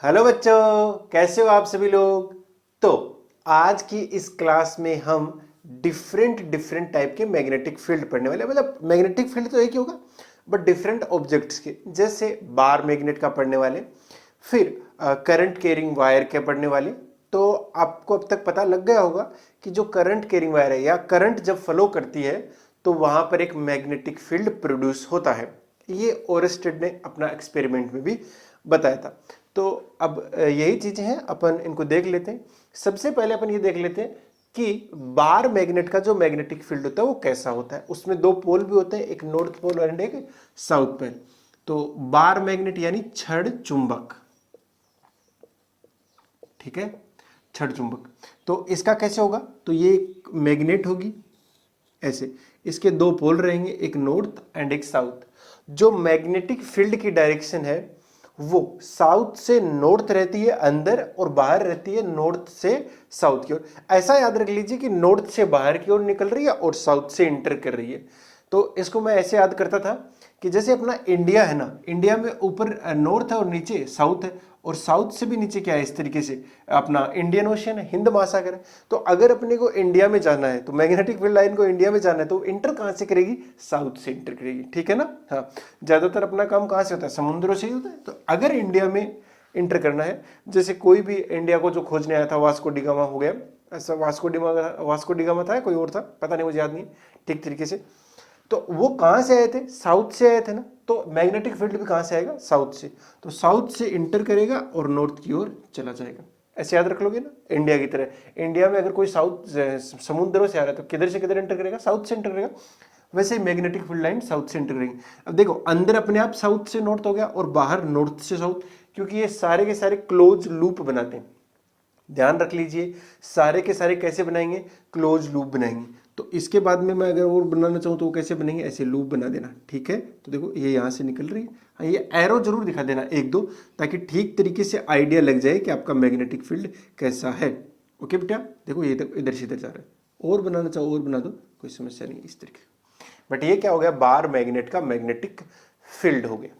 Hello बच्चों, कैसे हो आप सभी लोग। तो आज की इस क्लास में हम डिफरेंट डिफरेंट टाइप के मैग्नेटिक फील्ड पढ़ने वाले हैं। मतलब मैग्नेटिक फील्ड तो एक ही होगा बट डिफरेंट ऑब्जेक्ट्स के, जैसे बार मैग्नेट का पढ़ने वाले, फिर करंट कैरिंग वायर के पढ़ने वाले। तो आपको अब तक पता लग गया होगा कि जो करंट कैरिंग वायर है या करंट जब फ्लो करती है तो वहां पर एक मैग्नेटिक फील्ड प्रोड्यूस होता है। ये ओरेस्टेड ने अपना एक्सपेरिमेंट में भी बताया था। तो अब यही चीजें हैं, अपन इनको देख लेते हैं। सबसे पहले अपन ये देख लेते हैं कि बार मैग्नेट का जो मैग्नेटिक फील्ड होता है वो कैसा होता है। उसमें दो पोल भी होते हैं, एक नॉर्थ पोल और एक साउथ पोल। तो बार मैग्नेट यानी छड़ चुंबक, ठीक है, छड़ चुंबक। तो इसका कैसे होगा, तो ये एक मैग्नेट होगी ऐसे, इसके दो पोल रहेंगे, एक नॉर्थ एंड एक साउथ। जो मैग्नेटिक फील्ड की डायरेक्शन है वो साउथ से नॉर्थ रहती है अंदर, और बाहर रहती है नॉर्थ से साउथ की ओर। ऐसा याद रख लीजिए कि नॉर्थ से बाहर की ओर निकल रही है और साउथ से इंटर कर रही है। तो इसको मैं ऐसे याद करता था कि जैसे अपना इंडिया है ना, इंडिया में ऊपर नॉर्थ है और नीचे साउथ है, और साउथ से भी नीचे क्या है, इस तरीके से अपना इंडियन ओशियन है, हिंद महासागर है। तो अगर अपने को इंडिया में जाना है तो मैग्नेटिक फील्ड लाइन को इंडिया में जाना है तो इंटर कहां से करेगी, साउथ से इंटर करेगी, ठीक है ना। हाँ, ज्यादातर अपना काम कहां से होता है, समुद्रों से ही होता है। तो अगर इंडिया में इंटर करना है, जैसे कोई भी इंडिया को जो खोजने आया था, वास्को डिगामा हो गया, ऐसा वास्को डिगामा था, कोई और था, पता नहीं, मुझे याद नहीं ठीक तरीके से। तो वो कहां से आए थे, साउथ से आए थे ना। तो मैग्नेटिक फील्ड भी कहां से आएगा, साउथ से। तो साउथ से इंटर करेगा और नॉर्थ की ओर चला जाएगा। ऐसे याद रख लोगे ना, इंडिया की तरह। इंडिया में अगर कोई साउथ समुद्रों से आ रहा है तो किधर से किधर इंटर करेगा, साउथ से इंटर करेगा। वैसे ही मैग्नेटिक फील्ड लाइन साउथ से इंटर करेंगे। अब देखो, अंदर अपने आप साउथ से नॉर्थ हो गया और बाहर नॉर्थ से साउथ, क्योंकि ये सारे के सारे क्लोज लूप बनाते हैं। ध्यान रख लीजिए, सारे के सारे कैसे बनाएंगे, क्लोज लूप बनाएंगे। तो इसके बाद में मैं अगर और बनाना चाहूँ तो वो कैसे बनेंगे, ऐसे लूप बना देना, ठीक है। तो देखो ये यहाँ से निकल रही है, हाँ, ये एरो जरूर दिखा देना एक दो, ताकि ठीक तरीके से आइडिया लग जाए कि आपका मैग्नेटिक फील्ड कैसा है। ओके बेटा, देखो ये इधर से इधर जा रहा है, और बनाना चाहो और बना दो, कोई समस्या नहीं इस तरीके। बट ये क्या हो गया, बार मैग्नेट का मैग्नेटिक फील्ड हो गया।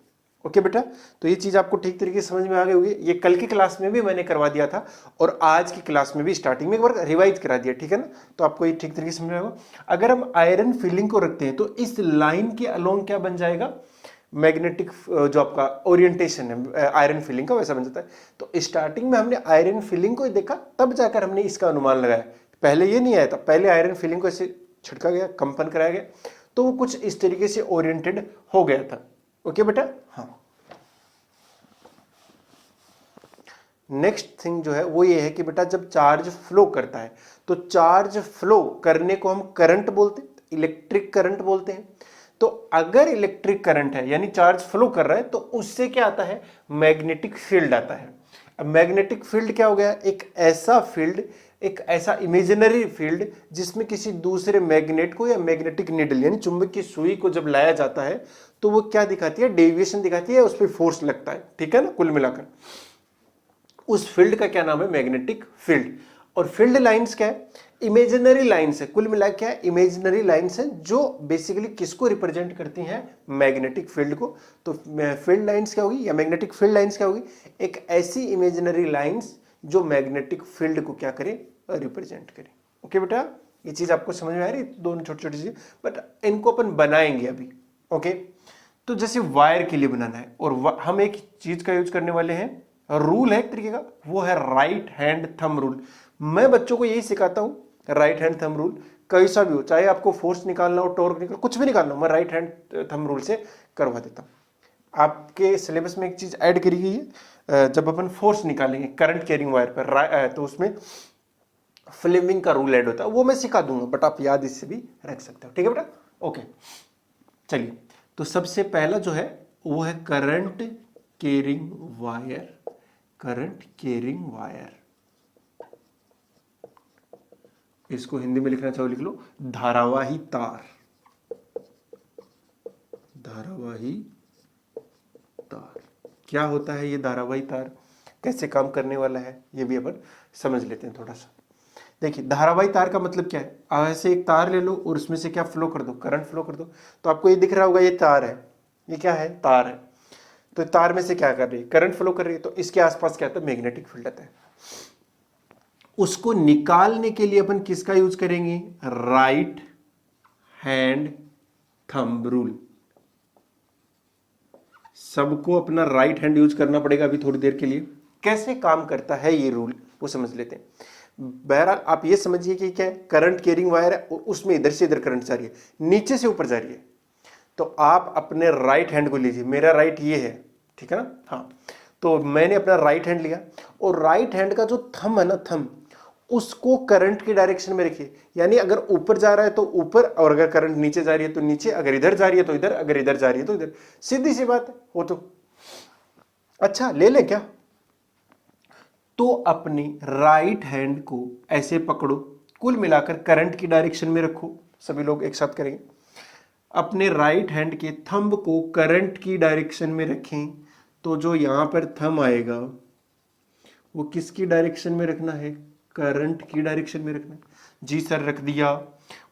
ओके बेटा, तो ये चीज आपको ठीक तरीके से समझ में आ गई होगी। ये कल की क्लास में भी मैंने करवा दिया था और आज की क्लास में भी स्टार्टिंग में एक बार रिवाइज करा दिया, ठीक है ना। तो आपको ये ठीक तरीके से समझ में आएगा। अगर हम आयरन फिलिंग को रखते हैं तो इस लाइन के अलोंग क्या बन जाएगा, मैग्नेटिक जो आपका ओरिएंटेशन है आयरन फिलिंग का, वैसा बन जाता है। तो स्टार्टिंग में हमने आयरन फिलिंग को देखा, तब जाकर हमने इसका अनुमान लगाया। पहले ये नहीं आया था, पहले आयरन फिलिंग को ऐसे छिड़का गया, कंपन कराया गया, तो वो कुछ इस तरीके से ओरिएंटेड हो गया था। ओके बेटा, हाँ। नेक्स्ट थिंग जो है वो ये है कि बेटा जब चार्ज फ्लो करता है तो चार्ज फ्लो करने को हम करंट बोलते हैं, इलेक्ट्रिक करंट बोलते हैं। तो अगर इलेक्ट्रिक करंट है यानी चार्ज फ्लो कर रहा है तो उससे क्या आता है, मैग्नेटिक फील्ड आता है। अब मैग्नेटिक फील्ड क्या हो गया, एक ऐसा फील्ड, एक ऐसा इमेजिनरी फील्ड जिसमें किसी दूसरे मैग्नेट को या मैग्नेटिक नीडल यानी चुंबक की सुई को जब लाया जाता है तो वो क्या दिखाती है, डेविएशन दिखाती है, उस पर फोर्स लगता है, ठीक है ना। कुल मिलाकर उस फील्ड का क्या नाम है, मैग्नेटिक फील्ड। और फील्ड लाइंस क्या है, इमेजिनरी लाइंस है, कुल मिलाकर क्या है, इमेजिनरी लाइंस है, जो बेसिकली किसको रिप्रेजेंट करती हैं, मैग्नेटिक फील्ड को। तो फील्ड लाइंस क्या होगी या मैग्नेटिक फील्ड लाइंस क्या होगी, एक ऐसी इमेजिनरी लाइंस जो मैग्नेटिक फील्ड को क्या करे, रिप्रेजेंट करे। ओके बेटा, ये चीज आपको समझ में आ रही है, दोनों छोटी छोटी चीजें, बट इनको अपन बनाएंगे अभी। ओके, तो जैसे वायर के लिए बनाना है और हम एक चीज का यूज करने वाले हैं, रूल है एक तरीके का, वो है राइट हैंड थंब रूल। मैं बच्चों को यही सिखाता हूं, राइट हैंड थंब रूल कैसा भी हो, चाहे आपको फोर्स निकालना हो, टॉर्क निकालना, कुछ भी निकालना हो, मैं राइट हैंड थंब रूल से करवा देता हूं। आपके सिलेबस में एक चीज ऐड करी गई है, जब अपन फोर्स निकालेंगे करंट कैरिंग वायर पर तो उसमें फ्लेमिंग का रूल ऐड होता है, वो मैं सिखा दूंगा, बट आप याद इससे भी रख सकते हो, ठीक है बेटा। ओके, चलिए, तो सबसे पहला जो है वो है current carrying wire. Current carrying wire, इसको हिंदी में लिखना चाहो लिख लो, धारावाही तार। धारावाही तार क्या होता है, ये धारावाही तार कैसे काम करने वाला है, ये भी अपन समझ लेते हैं थोड़ा सा। देखिए, धारावाही तार का मतलब क्या है, ऐसे एक तार ले लो और उसमें से क्या फ्लो कर दो, करंट फ्लो कर दो। तो आपको ये दिख रहा होगा, ये तार है, ये क्या है, तार है। तो तार में से क्या कर रही है, करंट फ्लो कर रही है, तो इसके आसपास क्या आता है, मैग्नेटिक फील्ड आता है। उसको निकालने के लिए अपन किसका यूज करेंगे, राइट हैंड थंब रूल। सबको अपना राइट हैंड यूज करना पड़ेगा अभी थोड़ी देर के लिए। कैसे काम करता है ये रूल वो समझ लेते हैं। बहरहाल आप ये समझिए कि क्या है, करंट कैरिंग वायर है और उसमें इधर से इधर करंट जा रही है, नीचे से ऊपर जा रही है। तो आप अपने राइट हैंड को लीजिए, मेरा राइट ये है, ठीक है ना, हाँ। तो मैंने अपना राइट हैंड लिया और राइट हैंड का जो थंब है ना, थंब, उसको करंट की डायरेक्शन में रखिए। यानी अगर ऊपर जा रहा है तो ऊपर, और अगर करंट नीचे जा रही है तो नीचे, अगर इधर जा रही है तो इधर, अगर इधर जा रही है तो इधर। सीधी सी बात है वो तो। अच्छा ले लें क्या, तो अपनी राइट हैंड को ऐसे पकड़ो, कुल मिलाकर करंट की डायरेक्शन में रखो। सभी लोग एक साथ करेंगे। अपने राइट हैंड के थंब को करंट की डायरेक्शन में रखें, तो जो यहां पर थंब आएगा वो किसकी डायरेक्शन में रखना है, करंट की डायरेक्शन में रखना है। जी सर रख दिया।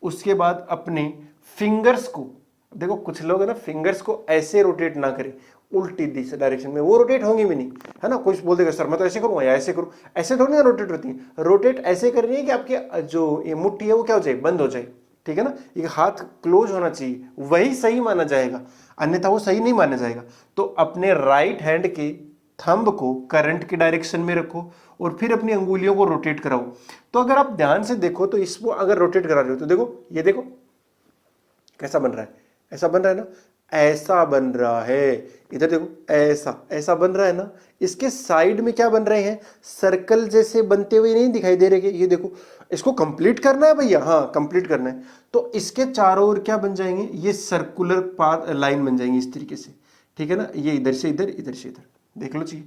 उसके बाद अपने फिंगर्स को, देखो कुछ लोग है ना फिंगर्स को ऐसे रोटेट ना करें, उल्टी दिशा डायरेक्शन में, वो रोटेट होंगे भी नहीं, है ना। कुछ बोल देगा सर मैं तो ऐसे करूंगा या ऐसे करूं, ऐसे थोड़ी ना रोटेट होती है। रोटेट ऐसे करनी है कि आपके जो ये मुट्ठी है वो क्या हो जाए, बंद हो जाए, ठीक है ना। एक हाथ क्लोज होना चाहिए, वही सही माना जाएगा, अन्यथा वो सही नहीं माना जाएगा। तो अपने राइट हैंड के थंब को करंट की डायरेक्शन में रखो और फिर अपनी अंगुलियों को रोटेट कराओ। तो अगर आप ध्यान से देखो तो इसको अगर रोटेट करा रहे हो तो देखो, ये देखो कैसा बन रहा है, ऐसा बन रहा है ना, ऐसा बन रहा है। इधर देखो ऐसा ऐसा बन रहा है ना। इसके साइड में क्या बन रहे हैं, सर्कल जैसे बनते हुए नहीं दिखाई दे रहे। ये देखो, इसको कंप्लीट करना है भैया, हाँ कंप्लीट करना है। तो इसके चारों ओर क्या बन जाएंगे, ये सर्कुलर पाथ लाइन बन जाएंगी इस तरीके से, ठीक है ना। ये इधर से इधर, इधर से इधर, देख लो जी,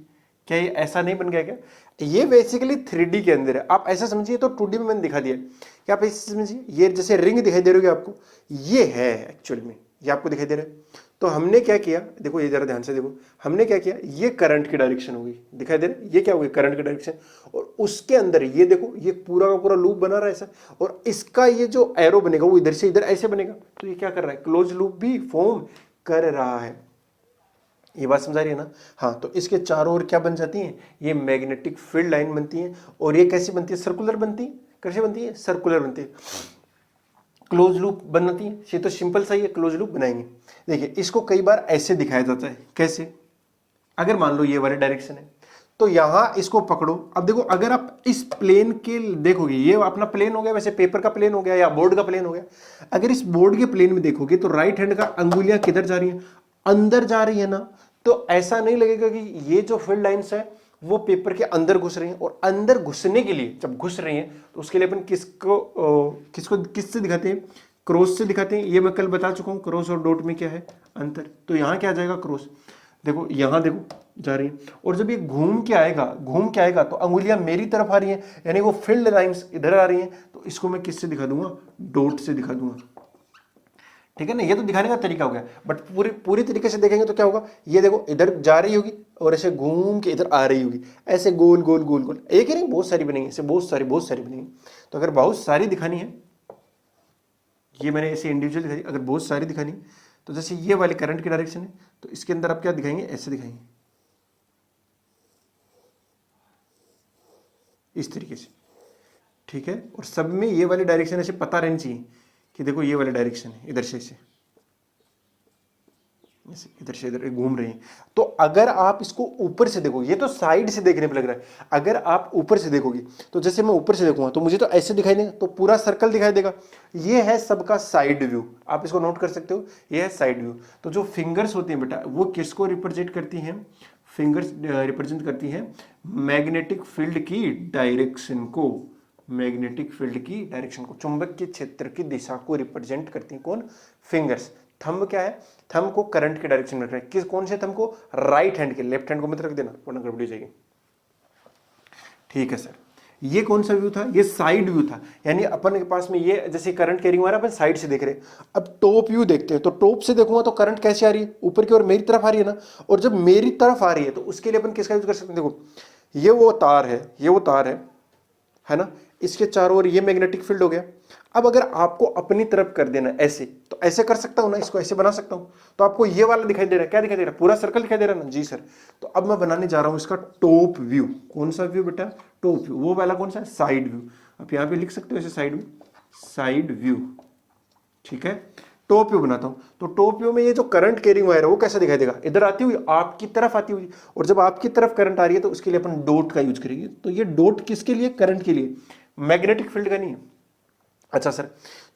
क्या ये ऐसा नहीं बन गया क्या। ये बेसिकली 3D के अंदर है, आप ऐसा समझिए। तो 2D में मैंने दिखा दिया कि आप ऐसे समझिए, ये जैसे रिंग दिखाई दे रही है आपको, ये है एक्चुअल में, ये आपको दिखाई दे रहा है। तो हमने क्या किया, देखो ये जरा ध्यान से देखो, हमने क्या किया, ये करंट की डायरेक्शन होगी, दिखाई दे रहा है, ये क्या होगी, करंट की डायरेक्शन। और उसके अंदर ये देखो, ये पूरा का पूरा लूप बना रहा है ऐसा, और इसका ये जो एरो बनेगा वो इधर से इधर ऐसे बनेगा। तो ये क्या कर रहा है, क्लोज लूप भी फॉर्म कर रहा है। ये बात समझा रही है ना, हाँ। तो इसके चारों ओर क्या बन जाती है, ये मैग्नेटिक फील्ड लाइन बनती है। और ये कैसी बनती है, सर्कुलर बनती है। कैसे बनती है, सर्कुलर बनती है, क्लोज लूप बनती है। ये तो सिंपल सा ही है, क्लोज लूप बनाएंगे। देखिए इसको कई बार ऐसे दिखाया जाता है, कैसे, अगर मान लो ये वाली डायरेक्शन है तो यहां इसको पकड़ो। अब देखो अगर आप इस प्लेन के देखोगे, ये अपना प्लेन हो गया, वैसे पेपर का प्लेन हो गया या बोर्ड का प्लेन हो गया। अगर इस बोर्ड के प्लेन में देखोगे तो राइट हैंड का अंगुलियां किधर जा रही हैं, अंदर जा रही है ना। तो ऐसा नहीं लगेगा कि ये जो फील्ड लाइंस है वो पेपर के अंदर घुस रही हैं। और अंदर घुसने के लिए, जब घुस रही हैं तो उसके लिए अपन किसको किससे दिखाते हैं, क्रॉस से दिखाते हैं। ये मैं कल बता चुका हूं, क्रॉस और डॉट में क्या है अंतर। तो यहां क्या आ जाएगा, क्रॉस। देखो यहां देखो जा रही है, और जब ये घूम के आएगा तो अंगुलियां मेरी तरफ आ रही हैं, यानी वो फील्ड लाइंस इधर आ रही हैं। तो इसको मैं किससे दिखा दूंगा, डॉट से दिखा दूंगा, ठीक है ना। ये तो दिखाने का तरीका हो गया, बट पूरी तरीके से देखेंगे तो क्या होगा, ये देखो इधर जा रही होगी और ऐसे घूम के इधर आ रही होगी, ऐसे गोल गोल गोल गोल, एक ही नहीं बहुत सारी बनेंगी, ऐसे बहुत सारी बनेंगी। तो अगर बहुत सारी दिखानी है, ये मैंने ऐसे इंडिविजुअल दिखाई, अगर बहुत सारी दिखानी है तो जैसे ये वाली करंट की डायरेक्शन है, तो इसके अंदर आप क्या दिखाएंगे, ऐसे दिखाएंगे, इस तरीके से, ठीक है। और सब में ये वाली डायरेक्शन ऐसे पता रहनी चाहिए कि देखो ये वाली डायरेक्शन है, इधर से ऐसे इधर से इधर घूम रही है। तो अगर आप इसको ऊपर से देखो, ये तो साइड से देखने पे लग रहा है, अगर आप ऊपर से देखोगे तो जैसे मैं ऊपर से देखूंगा तो मुझे तो ऐसे दिखाई देगा, तो पूरा सर्कल दिखाई देगा। ये है सबका साइड व्यू, आप इसको नोट कर सकते हो, ये है साइड व्यू। तो जो फिंगर्स होती हैं बेटा, वो किसको रिप्रेजेंट करती हैं, फिंगर्स रिप्रेजेंट करती हैं मैग्नेटिक फील्ड की डायरेक्शन को, मैग्नेटिक फील्ड की डायरेक्शन को, चुंबक के क्षेत्र की दिशा को रिप्रेजेंट करती हैं कौन, फिंगर्स। थंब क्या है, थंब को करंट के डायरेक्शन में रखना है। किस कौन से थंब को, राइट हैंड के, लेफ्ट हैंड को मत रख देना वरना गड़बड़ी जाएगी, ठीक है सर। ये कौन सा व्यू था, ये साइड व्यू था। यानी अपन के पास में ये जैसे करंट कैरिंग वाला अपन साइड से देख रहे हैं। अब टॉप व्यू देखते हैं, तो टॉप से देखूंगा तो करंट कैसे आ रही है, ऊपर की ओर मेरी तरफ आ रही है ना। और जब मेरी तरफ आ रही है तो उसके लिए अपन किसका यूज कर सकते हैं, देखो ये वो तार है, ये वो तार है ना। इसके चारों ओर ये मैग्नेटिक फील्ड हो गया। अब अगर आपको अपनी तरफ कर देना ऐसे, तो ऐसे कर सकता हूं ना, इसको ऐसे बना सकता हूं। तो आपको ये वाला दिखाई दे रहा है, क्या दिखाई दे रहा है, पूरा सर्कल दिखाई दे रहा है ना, जी सर। तो अब मैं बनाने जा रहा हूं इसका टॉप व्यू। कौन सा व्यू बेटा, टॉप व्यू। वो वाला कौन सा है, साइड व्यू। आप यहां पे लिख सकते हो ऐसे साइड व्यू, साइड व्यू, ठीक है। टॉप व्यू बनाता हूं, तो टॉप व्यू में ये जो करंट कैरिंग वायर है वो कैसा दिखाई देगा, इधर आती हुई, आपकी तरफ आती हुई। और जब आपकी तरफ करंट आ रही है तो उसके लिए अपन डॉट का यूज करेंगे। तो ये डॉट किसके लिए, करंट के लिए, मैग्नेटिक फील्ड का नहीं है। अच्छा सर,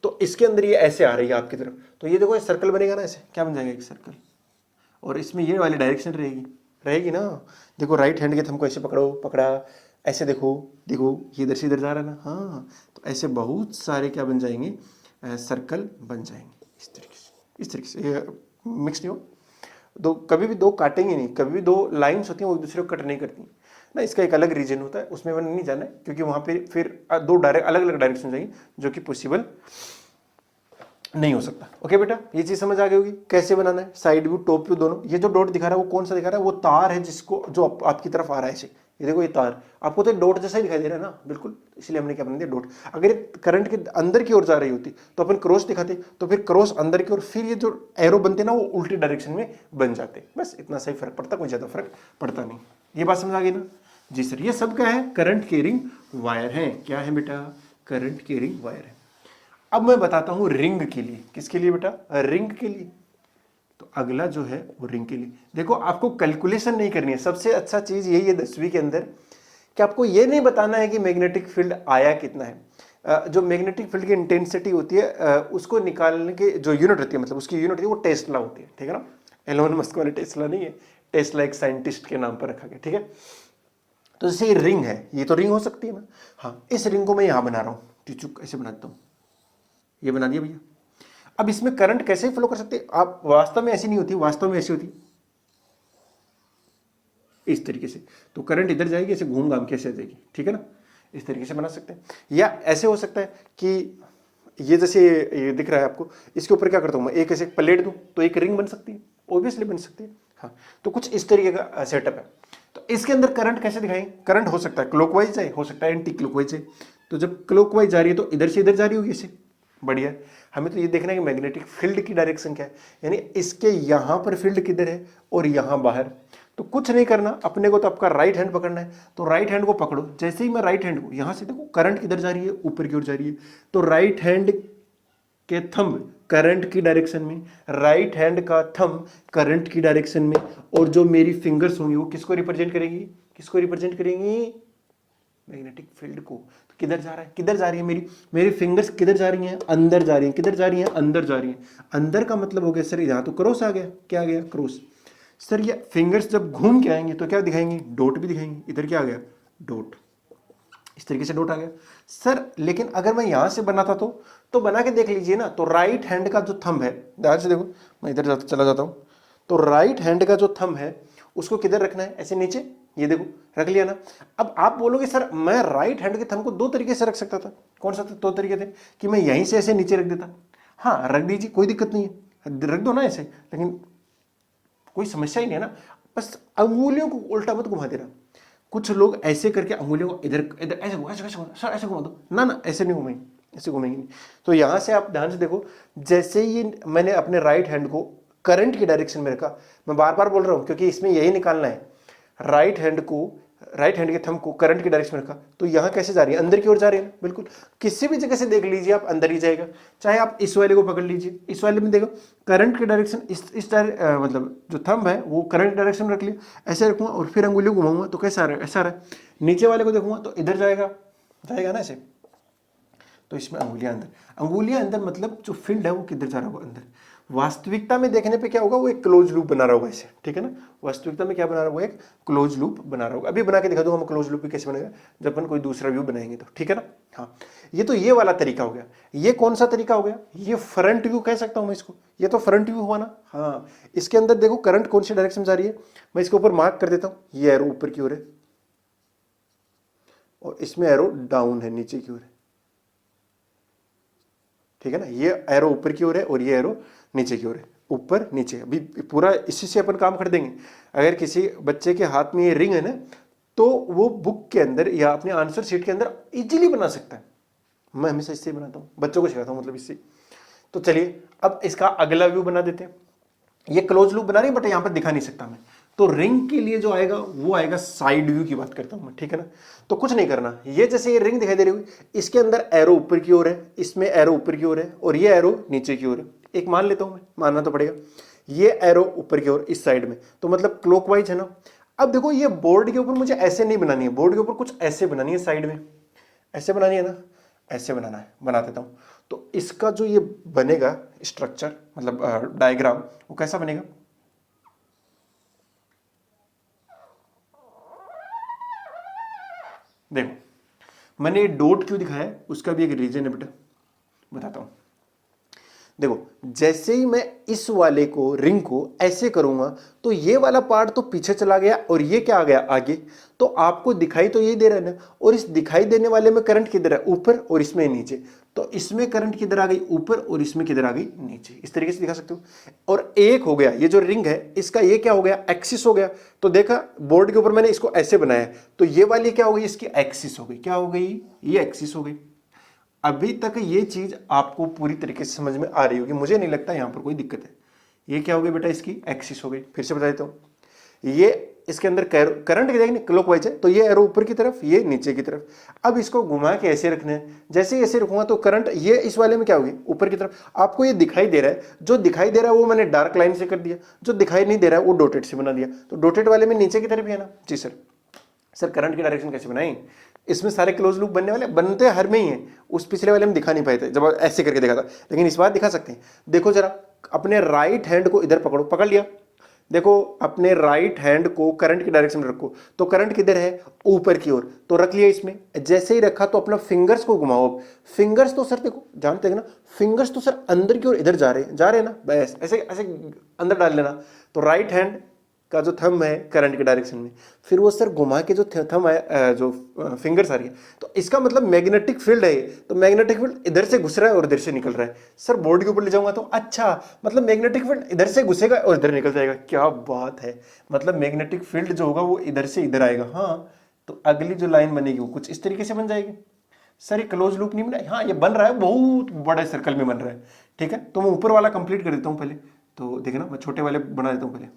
तो इसके अंदर ये ऐसे आ रही है आपकी तरफ, तो ये देखो ये सर्कल बनेगा ना, ऐसे क्या बन जाएगा, एक सर्कल। और इसमें ये वाली डायरेक्शन रहेगी, रहेगी ना। देखो राइट हैंड के थंब को ऐसे पकड़ो, पकड़ा, ऐसे देखो, देखो ये इधर से इधर जा रहा है ना, हाँ। तो ऐसे बहुत सारे क्या बन जाएंगे, सर्कल बन जाएंगे इस तरीके से, इस तरीके से। ये मिक्स नहीं हो, दो कभी भी दो काटेंगे नहीं, कभी भी दो लाइंस होती हैं वो एक दूसरे को कट नहीं करती ना। इसका एक अलग रीजन होता है, उसमें मैंने नहीं जाना है, क्योंकि वहां पे फिर दो डायरेक्ट अलग अलग डायरेक्शन जाएंगे जो कि पॉसिबल नहीं हो सकता। ओके बेटा, ये चीज समझ आ गई होगी कैसे बनाना है, साइड व्यू टॉप व्यू दोनों। ये जो डॉट दिखा रहा है वो कौन सा दिखा रहा है, वो तार है जिसको, जो आपकी तरफ आ रहा है ऐसे। ये देखो ये तार आपको तो डॉट जैसा ही दिखाई दे रहा है ना, बिल्कुल, इसलिए हमने क्या बना दिया, डॉट। अगर ये करंट के अंदर की ओर जा रही होती तो अपन क्रॉस दिखाते, तो फिर क्रॉस अंदर की ओर, फिर ये जो एरो बनते ना वो उल्टी डायरेक्शन में बन जाते। बस इतना सही फर्क पड़ता, कोई ज्यादा फर्क पड़ता नहीं। ये बात समझ आ गई ना, जी सर। ये सब क्या है, करंट कैरिंग वायर है। क्या है बेटा, करंट कैरिंग वायर है। अब मैं बताता हूं रिंग के लिए, किसके लिए बेटा, रिंग के लिए। तो अगला जो है वो रिंग के लिए। देखो आपको कैलकुलेशन नहीं करनी है, सबसे अच्छा चीज यही है 10वीं के अंदर, कि आपको ये नहीं बताना है कि मैग्नेटिक फील्ड आया कितना है। जो मैग्नेटिक फील्ड की इंटेंसिटी होती है उसको निकालने के जो यूनिट होती है, मतलब उसकी यूनिट होती है वो टेस्ला होती है, ठीक है ना। एलोन मस्क वाले टेस्ला नहीं है, टेस्ला एक साइंटिस्ट के नाम पर रखा गया, ठीक है। तो जैसे ये रिंग है, ये तो रिंग हो सकती है ना, हाँ। इस रिंग को मैं यहां बना रहा हूं, टिचुक ऐसे बनाता हूं, ये बना दिया भैया। अब इसमें करंट कैसे फ्लो कर सकते, आप वास्तव में ऐसी नहीं होती, वास्तव में ऐसी होती इस तरीके से। तो करंट इधर जाएगी, ऐसे घूम घाम के ऐसे जाएगी, ठीक है ना। इस तरीके से बना सकते हैं। या ऐसे हो सकता है कि ये जैसे ये दिख रहा है आपको, इसके ऊपर क्या करता हूं मैं, एक ऐसे प्लेट दूं तो एक रिंग बन सकती है, ऑब्वियसली बन सकती है, हाँ। तो कुछ इस तरीके का सेटअप है। तो इसके अंदर करंट कैसे दिखाएंगे, करंट हो सकता है क्लॉकवाइज है, हो सकता है एंटी क्लॉकवाइज है। तो जब क्लॉकवाइज जा रही है तो इधर से इधर जा रही होगी ऐसे, बढ़िया। हमें तो ये देखना है कि मैग्नेटिक फील्ड की डायरेक्शन क्या है, यानी इसके यहां पर फील्ड किधर है और यहां बाहर। तो कुछ नहीं करना अपने को, तो आपका राइट हैंड पकड़ना है। तो राइट हैंड को पकड़ो, जैसे ही मैं राइट हैंड को यहां से, देखो करंट किधर जा रही है, ऊपर की ओर जा रही है। तो राइट हैंड के थंब करंट की डायरेक्शन में, राइट हैंड का थंब करंट की डायरेक्शन में, और जो मेरी फिंगर्स होंगी वो किसको रिप्रेजेंट करेंगी, किसको रिप्रेजेंट करेंगी, मैग्नेटिक फील्ड को। तो किधर जा रहा है, किधर जा रही है मेरी मेरी फिंगर्स किधर जा रही हैं, अंदर जा रही हैं। किधर जा रही हैं, अंदर जा रही हैं। अंदर का मतलब हो गया सर यहां तो क्रॉस आ गया, क्या आ गया, क्रॉस। सर ये फिंगर्स जब घूम के आएंगे तो क्या दिखाएंगे, डॉट भी दिखाएंगे। इधर क्या आ गया, डॉट, इस तरीके से डॉट आ गया सर। लेकिन अगर मैं यहां से बनाता तो बना के देख लीजिए ना। तो राइट हैंड का जो थंब है, ध्यान से देखो, मैं इधर चला जाता हूं। तो राइट हैंड का जो थंब है उसको किधर रखना है, ऐसे नीचे, ये देखो रख लिया ना। अब आप बोलोगे सर मैं राइट हैंड के थंब को दो तरीके से रख सकता था, कौन सा दो तरीके थे, कि मैं यहीं से ऐसे नीचे रख देता। हाँ रख दीजिए, कोई दिक्कत नहीं है, रख दो ना ऐसे, लेकिन कोई समस्या ही नहीं है ना। बस अंगुलियों को उल्टा मत घुमा देना। कुछ लोग ऐसे करके अंगुलियों को इधर इधर ऐसे सर ऐसे घुमा दो, ना ना ऐसे नहीं घुमाएंगे, ऐसे घुमाएंगे नहीं। तो यहां से आप ध्यान से देखो, जैसे ही मैंने अपने राइट हैंड को करंट की डायरेक्शन में रखा, मैं बार बार बोल रहा हूं क्योंकि इसमें यही निकालना है, राइट हैंड के थंब को करंट की डायरेक्शन में रखा, तो यहां कैसे जा रही है, अंदर की ओर जा रही है। बिल्कुल किसी भी जगह से देख लीजिए आप, अंदर ही जाएगा। चाहे आप इस वाले को पकड़ लीजिए, इस वाले में देखो करंट की डायरेक्शन, मतलब जो थंब है वो करंट डायरेक्शन में रख लिया, ऐसे रखूंगा और फिर अंगुलियों को घुमाऊंगा तो कैसा आ रहा है, ऐसा आ रहा है। नीचे वाले को देखूंगा तो इधर जाएगा, जाएगा ना ऐसे। तो इसमें अंगुलियां अंदर मतलब जो फील्ड है वो किधर जा रहा होगा, अंदर। वास्तविकता में देखने पे क्या होगा, वो एक क्लोज लूप बना रहा होगा ऐसे, ठीक है ना। वास्तविकता में क्या बना रहा होगा, एक क्लोज लूप बना रहा होगा। अभी बना के दिखा दूंगा मैं क्लोज लूप भी कैसे बनेगा जब अपन कोई दूसरा व्यू बनाएंगे तो, ठीक है ना। हाँ ये तो ये वाला तरीका हो गया। ये कौन सा तरीका हो गया, ये फ्रंट व्यू कह सकता हूं मैं इसको, ये तो फ्रंट व्यू हुआ ना। हाँ इसके अंदर देखो करंट कौन सी डायरेक्शन जा रही है, मैं इसके ऊपर मार्क कर देता हूं, ये एरो ऊपर की ओर है और इसमें एरो डाउन है, नीचे की ओर है, ठीक है ना। ये एरो ऊपर की ओर है और ये एरो नीचे की ओर है, ऊपर नीचे। अभी पूरा इसी से अपन काम कर देंगे। अगर किसी बच्चे के हाथ में ये रिंग है ना, तो वो बुक के अंदर या अपने आंसर शीट के अंदर इजीली बना सकता है। मैं हमेशा इससे ही बनाता हूँ, बच्चों को सिखाता हूँ मतलब इससे। तो चलिए अब इसका अगला व्यू बना देते हैं। ये क्लोज लूप बना रही है बट यहाँ पर दिखा नहीं सकता मैं। तो रिंग के लिए जो आएगा वो आएगा साइड व्यू की बात करता हूं मैं, ठीक है ना। तो कुछ नहीं करना, ये जैसे ये रिंग दिखाई दे रही हुई, इसके अंदर एरो ऊपर की ओर है, इसमें एरो ऊपर की ओर है और ये एरो नीचे की ओर है। एक मान लेता हूं मैं, मानना तो पड़ेगा, ये एरो ऊपर की ओर इस साइड में, तो मतलब क्लॉकवाइज है ना। अब देखो ये बोर्ड के ऊपर मुझे ऐसे नहीं बनानी है, बोर्ड के ऊपर कुछ ऐसे बनानी है, साइड में ऐसे बनानी है ना, ऐसे बनाना है, बना देता हूं। तो इसका जो ये बनेगा स्ट्रक्चर मतलब डायग्राम, वो कैसा बनेगा, देखो मैंने ये डॉट क्यों दिखाया है उसका भी एक रीजन है बेटा, बताता हूं। देखो जैसे ही मैं इस वाले को रिंग को ऐसे करूंगा तो ये वाला पार्ट तो पीछे चला गया और ये क्या आ गया आगे। तो आपको दिखाई तो यही दे रहा है ना, और इस दिखाई देने वाले में करंट किधर है, ऊपर, और इसमें नीचे। तो इसमें करंट किधर आ गई, ऊपर, और इसमें किधर आ गई, नीचे। इस तरीके से दिखा सकते हो। और एक हो गया ये जो रिंग है इसका, ये क्या हो गया, एक्सिस हो गया। तो देखा बोर्ड के ऊपर मैंने इसको ऐसे बनाया, तो ये वाली क्या हो गई, इसकी एक्सिस हो गई। क्या हो गई, ये एक्सिस हो गई। अभी तक ये चीज आपको पूरी तरीके से समझ में आ रही होगी, मुझे नहीं लगता यहां पर कोई दिक्कत है। ये क्या हो गई बेटा, इसकी एक्सिस हो गई। फिर से बता देता हूं, ये इसके अंदर करंट की देखिए क्लॉकवाइज है, तो ये एरो ऊपर की तरफ, ये नीचे की तरफ। अब इसको घुमा के ऐसे रखना है, जैसे ऐसे रखूंगा तो करंट ये इस वाले में क्या होगी, ऊपर की तरफ। आपको ये दिखाई दे रहा है, जो दिखाई दे रहा है वो मैंने डार्क लाइन से कर दिया, जो दिखाई नहीं दे रहा है वो डॉटेड से बना दिया। तो डॉटेड वाले में नीचे की तरफ ही है ना जी सर। सर करंट की डायरेक्शन कैसे बनाई, इसमें सारे क्लोज लूप बनने वाले बनते हर में ही है, उस पिछले वाले में दिखा नहीं पाए थे जब ऐसे करके देखा था, लेकिन इस बार दिखा सकते हैं। देखो जरा अपने राइट हैंड को इधर पकड़ो, पकड़ लिया, देखो अपने राइट हैंड को करंट की डायरेक्शन में रखो। तो करंट किधर है, ऊपर की ओर, तो रख लिया इसमें। जैसे ही रखा तो अपना फिंगर्स को घुमाओ। फिंगर्स तो सर देखो जानते हैं ना, फिंगर्स तो सर अंदर की ओर इधर जा रहे हैं ना, बस ऐसे ऐसे अंदर डाल लेना। तो राइट हैंड का जो थंब है करंट के डायरेक्शन में, फिर वो सर घुमा के जो थंब है जो फिंगर्स आ रही है, तो इसका मतलब मैग्नेटिक फील्ड है। तो मैग्नेटिक फील्ड इधर से घुस रहा है और इधर से निकल रहा है। सर बोर्ड के ऊपर ले जाऊंगा तो अच्छा, मतलब मैग्नेटिक फील्ड इधर से घुसेगा और इधर निकल जाएगा। क्या बात है, मतलब मैग्नेटिक फील्ड जो होगा वो इधर से इधर आएगा। हाँ, तो अगली जो लाइन बनेगी वो कुछ इस तरीके से बन जाएगी। सर ये क्लोज लूप नहीं बना, हाँ ये बन रहा है, बहुत बड़े सर्कल में बन रहा है। ठीक है, तो मैं ऊपर वाला कंप्लीट कर देता हूँ पहले। तो देखना मैं छोटे वाले बना देता हूँ पहले।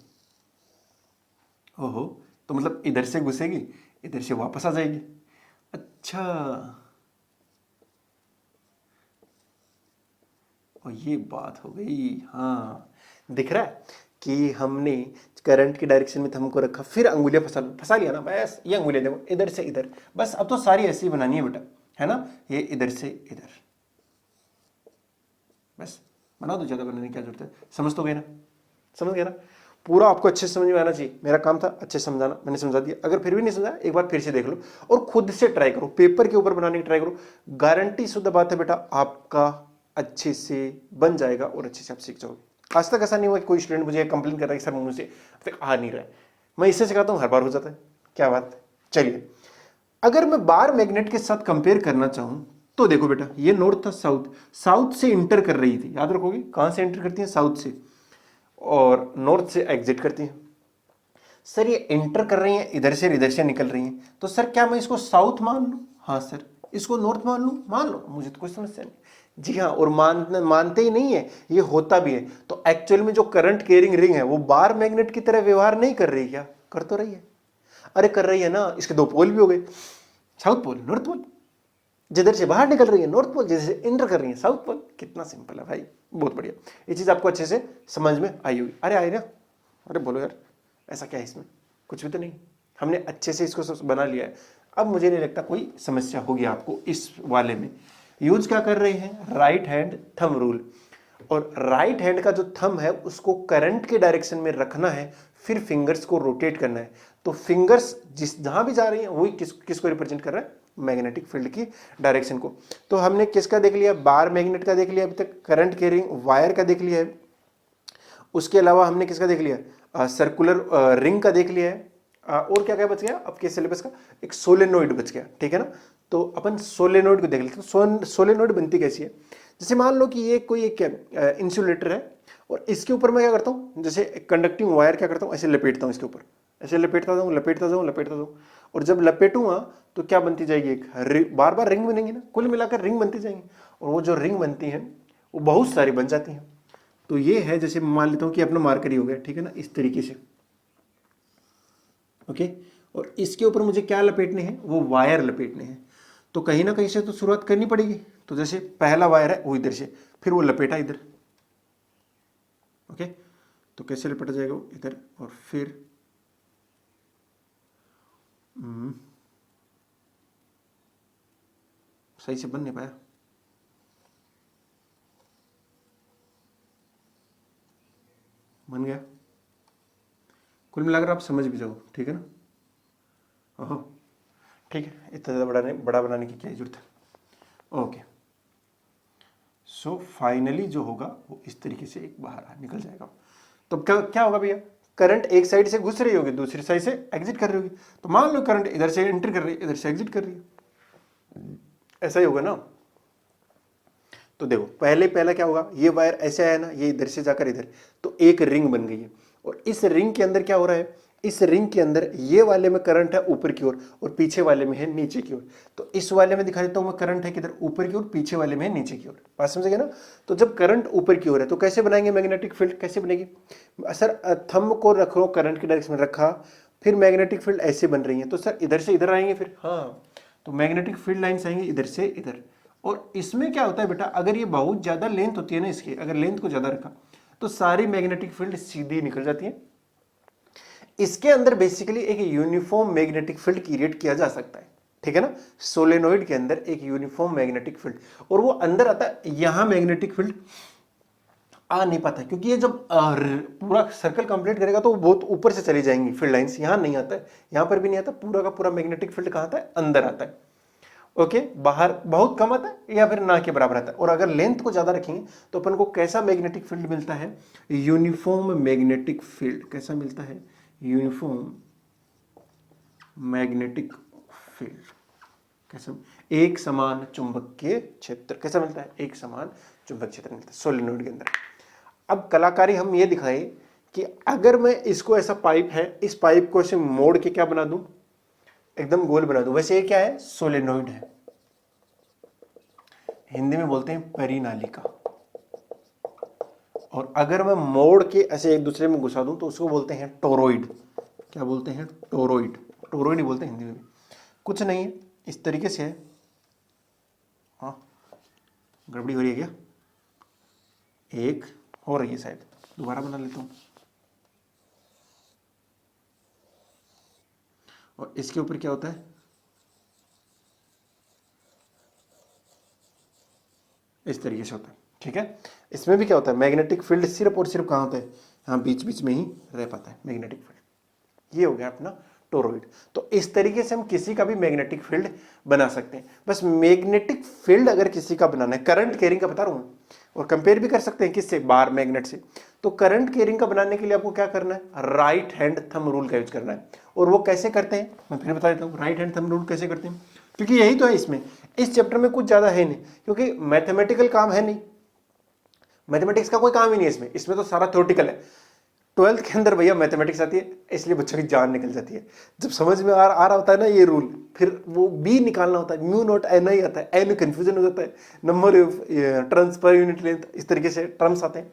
ओहो, तो मतलब इधर से घुसेगी, इधर से वापस आ जाएगी। अच्छा, और ये बात हो गई। हाँ, दिख रहा है कि हमने करंट की डायरेक्शन में थंब को रखा, फिर अंगुलियां फंसा लिया ना, बस ये अंगुलियां देखो इधर से इधर, बस अब तो सारी ऐसी ही बनानी है बेटा, है ना। ये इधर से इधर, बस बना दो, ज्यादा बनाने की क्या जरूरत है। समझ तो गए ना, समझ गए ना। पूरा आपको अच्छे से समझ में आना चाहिए, मेरा काम था अच्छे से समझाना, मैंने समझा दिया। अगर फिर भी नहीं समझा, एक बार फिर से देख लो और खुद से ट्राई करो, पेपर के ऊपर बनाने की ट्राई करो। गारंटी शुद्ध बात है बेटा, आपका अच्छे से बन जाएगा और अच्छे से आप सीख जाओगे। आज तक ऐसा नहीं हुआ कि कोई स्टूडेंट मुझे कंप्लेन कर रहा है कि सर मुझसे फिर आ नहीं रहा है। मैं इससे सिखाता हूँ, हर बार हो जाता है। क्या बात। चलिए, अगर मैं बार मैग्नेट के साथ कंपेयर करना चाहूं तो देखो बेटा, ये नॉर्थ था, साउथ, साउथ से इंटर कर रही थी, याद रखोगे कहां से इंटर करती है, साउथ से, और नॉर्थ से एग्जिट करती हैं। सर ये इंटर कर रही हैं इधर से निकल रही हैं, तो सर क्या मैं इसको साउथ मान लूं, हाँ सर इसको नॉर्थ मान लूं, मान लो, मुझे तो कोई समस्या नहीं। जी हाँ, और मानते ही नहीं है, ये होता भी है। तो एक्चुअल में जो करंट कैरिंग रिंग है वो बार मैग्नेट की तरह व्यवहार नहीं कर रही, क्या कर तो रही है, अरे कर रही है ना। इसके दो पोल भी हो गए, साउथ पोल नॉर्थ पोल, जिधर से बाहर निकल रही है नॉर्थ पोल, जिधर से इंटर कर रही है साउथ पोल। कितना सिंपल है भाई, बहुत बढ़िया। ये चीज आपको अच्छे से समझ में आई होगी। अरे आए ना, अरे बोलो यार, ऐसा क्या है इसमें, कुछ भी तो नहीं, हमने अच्छे से इसको बना लिया है। अब मुझे नहीं लगता कोई समस्या होगी आपको इस वाले में। यूज क्या कर रहे हैं, राइट हैंड थंब रूल, और राइट हैंड का जो थंब है उसको करंट के डायरेक्शन में रखना है, फिर फिंगर्स को रोटेट करना है। तो फिंगर्स जिस जहां भी जा रही हैं वही किसको रिप्रेजेंट कर रहा है, मैग्नेटिक फील्ड की डायरेक्शन को। तो हमने किसका देख लिया, बार मैग्नेट का देख लिया अभी तक, करंट कैरिंग वायर का देख लिया है, उसके अलावा हमने किसका देख लिया, सर्कुलर रिंग का देख लिया है, और क्या क्या बच गया आपके सिलेबस का, एक सोलेनोइड बच गया। ठीक है ना, तो अपन सोलेनोइड को देख लेते हैं। सोलेनोइड बनती कैसी है, जैसे मान लो कि ये कोई एक इंसुलेटर है और इसके ऊपर मैं क्या करता हूँ, जैसे कंडक्टिंग वायर क्या करता हूँ, ऐसे लपेटता हूँ इसके ऊपर, ऐसे लपेटता जाऊँ लपेटता जाऊँ लपेटता जाऊँ, और जब लपेटूंगा तो क्या बनती जाएगी, एक बार बार रिंग बनेंगी ना, कुल मिलाकर रिंग बनती जाएंगी, और वो जो रिंग बनती है वो बहुत सारी बन जाती हैं। तो ये है, जैसे मान लेता हूँ कि अपना मार्कर ही हो गया, ठीक है ना, इस तरीके से, ओके। और इसके ऊपर मुझे क्या लपेटने हैं, वो वायर लपेटने हैं। तो कहीं ना कहीं से तो शुरुआत करनी पड़ेगी। तो जैसे पहला वायर है वो इधर से, फिर वो लपेटा इधर, ओके। तो कैसे लपेटा जाएगा वो इधर, और फिर सही से बन नहीं पाया, बन गया। कुल मिलाकर आप समझ भी जाओ, ठीक है ना। ओहो, ठीक है, इतना ज़्यादा बड़ा बनाने की क्या जरूरत है। ओके, सो फाइनली जो होगा वो इस तरीके से एक बाहर निकल जाएगा। तो क्या होगा भैया, करंट एक साइड से घुस रही होगी, दूसरी साइड से एग्जिट कर रही होगी। तो मान लो करंट इधर से एंटर कर रही है, इधर से एग्जिट कर रही है, ऐसा ही होगा ना। तो देखो पहला क्या होगा, ये वायर ऐसे आया ना, ये इधर से जाकर इधर, तो एक रिंग बन गई है। और इस रिंग के अंदर क्या हो रहा है, इस रिंग के अंदर ये वाले में करंट है ऊपर की ओर, और पीछे वाले में है नीचे की ओर। तो इस वाले में दिखा देता हूं मैं, करंट है किधर, ऊपर की ओर, पीछे वाले में है नीचे की ओर। बात समझ गए ना। तो जब करंट ऊपर की ओर है तो कैसे बनाएंगे मैग्नेटिक फील्ड, कैसे बनेगी सर, थंब को रखो करंट की डायरेक्शन में रखा, फिर मैग्नेटिक फील्ड ऐसे बन रही है, तो सर इधर से इधर आएंगे फिर, हाँ। तो मैग्नेटिक फील्ड लाइन्स आएंगी इधर से इधर। और इसमें क्या होता है बेटा, अगर ये बहुत ज्यादा लेंथ होती है ना इसकी, अगर लेंथ को ज्यादा रखा तो सारी मैग्नेटिक फील्ड सीधी निकल जाती है। इसके अंदर बेसिकली एक यूनिफॉर्म मैग्नेटिक फील्ड क्रिएट किया जा सकता है, ठीक है ना। सोलेनोइड के अंदर एक यूनिफॉर्म मैग्नेटिक फील्ड, और वो अंदर आता है, यहां मैग्नेटिक फील्ड आ नहीं पाता, क्योंकि ये जब पूरा सर्कल कंप्लीट करेगा तो वो बहुत ऊपर से चली जाएंगी फील्ड लाइंस, यहां नहीं आता है, यहां पर भी नहीं आता, पूरा का पूरा मैग्नेटिक फील्ड कहां आता है, अंदर आता है, ओके। बाहर बहुत कम आता है या फिर ना के बराबर आता है। और अगर लेंथ को ज्यादा रखेंगे तो अपन को कैसा मैग्नेटिक फील्ड मिलता है, यूनिफॉर्म मैग्नेटिक फील्ड। कैसा मिलता है, यूनिफॉर्म मैग्नेटिक फील्ड। कैसा, एक समान चुंबकीय क्षेत्र। कैसा मिलता है, एक समान चुंबक क्षेत्र मिलता है सोलेनोइड के अंदर। अब कलाकारी हम ये दिखाए कि अगर मैं इसको, ऐसा पाइप है, इस पाइप को ऐसे मोड़ के क्या बना दूं, एकदम गोल बना दूं। वैसे ये क्या है, सोलेनोइड है, हिंदी में बोलते हैं परिनालिका। और अगर मैं मोड़ के ऐसे एक दूसरे में घुसा दूं तो उसको बोलते हैं टोरॉइड। क्या बोलते हैं, टोरॉइड। टोरॉइड ही बोलते हैं हिंदी में भी। कुछ नहीं है, इस तरीके से है। हाँ, गड़बड़ी हो रही है क्या, एक हो रही है शायद, दोबारा बना लेता हूं। और इसके ऊपर क्या होता है, इस तरीके से होता है, ठीक है। इसमें भी क्या होता है, मैग्नेटिक फील्ड सिर्फ और सिर्फ कहां होता है, यहाँ बीच बीच में ही रह पाता है मैग्नेटिक फील्ड। ये हो गया अपना टोरॉइड। तो इस तरीके से हम किसी का भी मैग्नेटिक फील्ड बना सकते हैं। बस मैग्नेटिक फील्ड अगर किसी का बनाना है, करंट कैरिंग का बता रहा हूं, और कंपेयर भी कर सकते हैं किससे, बार मैग्नेट से। तो करंट कैरिंग का बनाने के लिए आपको क्या करना है, राइट हैंड थंब रूल का यूज करना है। और वो कैसे करते हैं मैं फिर बता देता हूँ, राइट हैंड थंब रूल कैसे करते हैं, क्योंकि यही तो है इसमें, इस चैप्टर में कुछ ज्यादा है नहीं, क्योंकि मैथमेटिकल काम है नहीं, मैथमेटिक्स का कोई काम ही नहीं है इसमें तो सारा थ्योरेटिकल है। 12th के अंदर भैया मैथमेटिक्स आती है, इसलिए बच्चों की जान निकल जाती है। जब समझ में आ रहा होता है ना ये रूल, फिर वो बी निकालना होता है, म्यू नॉट एन ही आता है, एन कंफ्यूजन हो जाता है, number of turns per unit length, इस तरीके से टर्म्स आते हैं,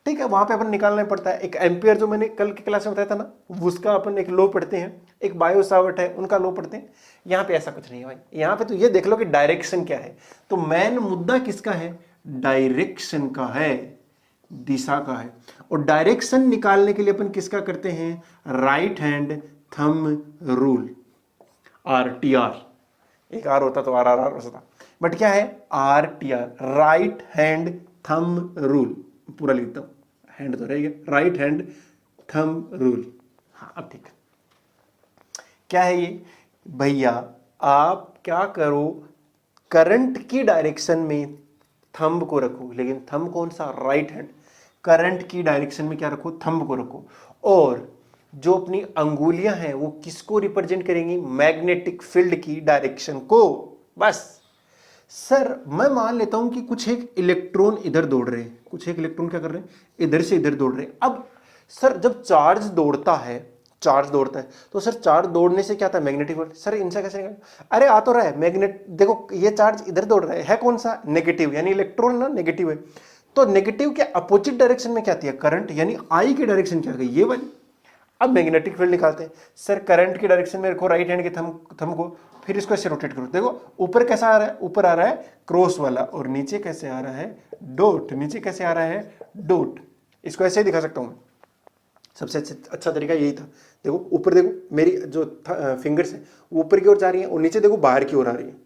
ठीक है। वहां पे अपन निकालना पड़ता है। एक एम्पियर जो मैंने कल की क्लास में बताया था ना, उसका अपन एक लॉ पढ़ते हैं, एक बायो सावर्ट है उनका लॉ पढ़ते हैं। यहाँ पे ऐसा कुछ नहीं है भाई, यहाँ पे तो ये देख लो कि डायरेक्शन क्या है। तो मेन मुद्दा किसका है, डायरेक्शन का है, दिशा का है। और डायरेक्शन निकालने के लिए अपन किसका करते हैं, right hand thumb rule, RTR। एक आर होता तो RRR होता, बट क्या है, RTR, right hand thumb rule. पूरा लिखता हूं, हैंड तो रहेगा, राइट हैंड थंब रूल। हाँ अब ठीक है, क्या है ये भैया, आप क्या करो, करंट की डायरेक्शन में थंब को रखो, लेकिन थंब कौन सा, राइट हैंड। करंट की डायरेक्शन में क्या रखो, थंब को रखो। और जो अपनी अंगुलियां हैं वो किसको रिप्रेजेंट करेंगी, मैग्नेटिक फील्ड की डायरेक्शन को। बस सर मैं मान लेता हूं कि कुछ एक इलेक्ट्रॉन इधर दौड़ रहे हैं, कुछ एक इलेक्ट्रॉन क्या कर रहे हैं, इधर से इधर दौड़ रहे हैं। अब सर जब चार्ज दौड़ता है चार्ज दौड़ता है। तो सर चार्ज दौड़ने से क्या आता है, मैग्नेटिक फील्ड। सर इनसे कैसे निकाल, अरे आ तो रहा है मैग्नेट, देखो ये चार्ज इधर दौड़ रहा है कौन सा, नेगेटिव, यानी इलेक्ट्रॉन ना नेगेटिव है। तो नेगेटिव के अपोजिट डायरेक्शन में क्या आती है, करंट, यानी आई की डायरेक्शन क्या गई, ये वाली। अब मैग्नेटिक फील्ड निकालते हैं। सर करंट की डायरेक्शन में रखो राइट हैंड के थंब को, फिर इसको ऐसे रोटेट करो। देखो ऊपर कैसा आ रहा है, ऊपर आ रहा है क्रॉस वाला, और नीचे कैसे आ रहा है, डॉट। नीचे कैसे आ रहा है, डॉट। इसको ऐसे ही दिखा सकता हूं मैं, सबसे अच्छा तरीका यही था। देखो ऊपर देखो, मेरी जो फिंगर्स है वो ऊपर की ओर जा रही है, और नीचे देखो बाहर की ओर आ रही है।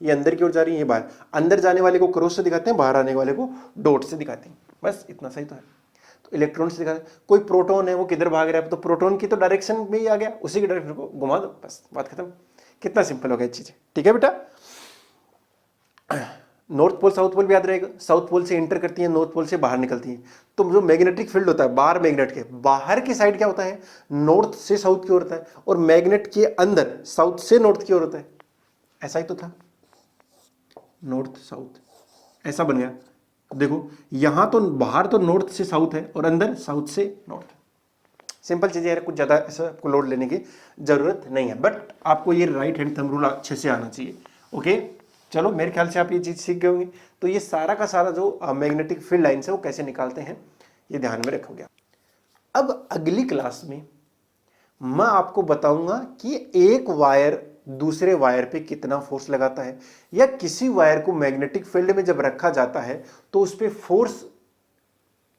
ये अंदर की ओर जा रही है, ये बाहर। अंदर जाने वाले को क्रॉस से दिखाते हैं, बाहर आने वाले को डॉट से दिखाते हैं। बस इतना सही तो है। तो इलेक्ट्रॉन से दिखाते हैं, कोई प्रोटॉन है वो किधर भाग रहा है, तो प्रोटॉन की तो डायरेक्शन में ही आ गया, उसी की डायरेक्शन को घुमा दो, बस बात खत्म। कितना सिंपल हो गया चीजें, ठीक है बेटा। नॉर्थ पोल साउथ पोल भी याद रहेगा, साउथ पोल से एंटर करती है, नॉर्थ पोल से बाहर निकलती है। तो जो मैग्नेटिक फील्ड होता है बाहर, मैग्नेट के बाहर की साइड क्या होता है, नॉर्थ से साउथ की ओर होता है, और मैग्नेट के अंदर साउथ से नॉर्थ की ओर होता है। ऐसा ही तो था, नॉर्थ साउथ ऐसा बन गया। देखो यहां तो बाहर तो नॉर्थ से साउथ है, और अंदर साउथ से नॉर्थ। सिंपल चीजें है, कुछ ज्यादा ऐसा आपको लोड लेने की जरूरत नहीं है, बट आपको ये राइट हैंड थंब रूल अच्छे से आना चाहिए। ओके चलो, मेरे ख्याल से आप ये चीज सीख गए होंगे। तो ये सारा का सारा जो मैग्नेटिक फील्ड लाइन्स है वो कैसे निकालते हैं, ये ध्यान में रखोगे। अब अगली क्लास में मैं आपको बताऊंगा कि एक वायर दूसरे वायर पे कितना फोर्स लगाता है, या किसी वायर को मैग्नेटिक फील्ड में जब रखा जाता है तो उस पर फोर्स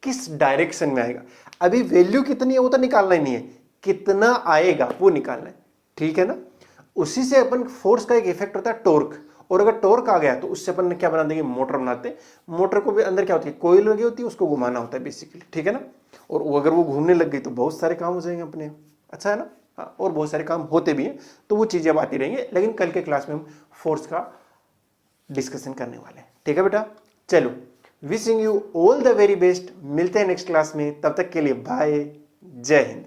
किस डायरेक्शन में आएगा। अभी वैल्यू कितनी है वो तो निकालना ही नहीं है, कितना आएगा वो निकालना है, ठीक है ना। उसी से अपन फोर्स का एक इफेक्ट होता है टॉर्क, और अगर टॉर्क आ गया तो उससे अपन क्या बना देंगे, मोटर बनाते हैं। मोटर को भी अंदर क्या होती है, कोयल लगी होती है, उसको घुमाना होता है बेसिकली, ठीक है ना। और अगर वो घूमने लग गई तो बहुत सारे काम हो जाएंगे अपने, अच्छा है ना। हाँ, और बहुत सारे काम होते भी हैं, तो वो चीजें अब आती रहेंगी, लेकिन कल के क्लास में हम फोर्स का डिस्कशन करने वाले हैं, ठीक है बेटा। चलो, wishing you all the very best, मिलते हैं नेक्स्ट क्लास में, तब तक के लिए बाय, जय हिंद।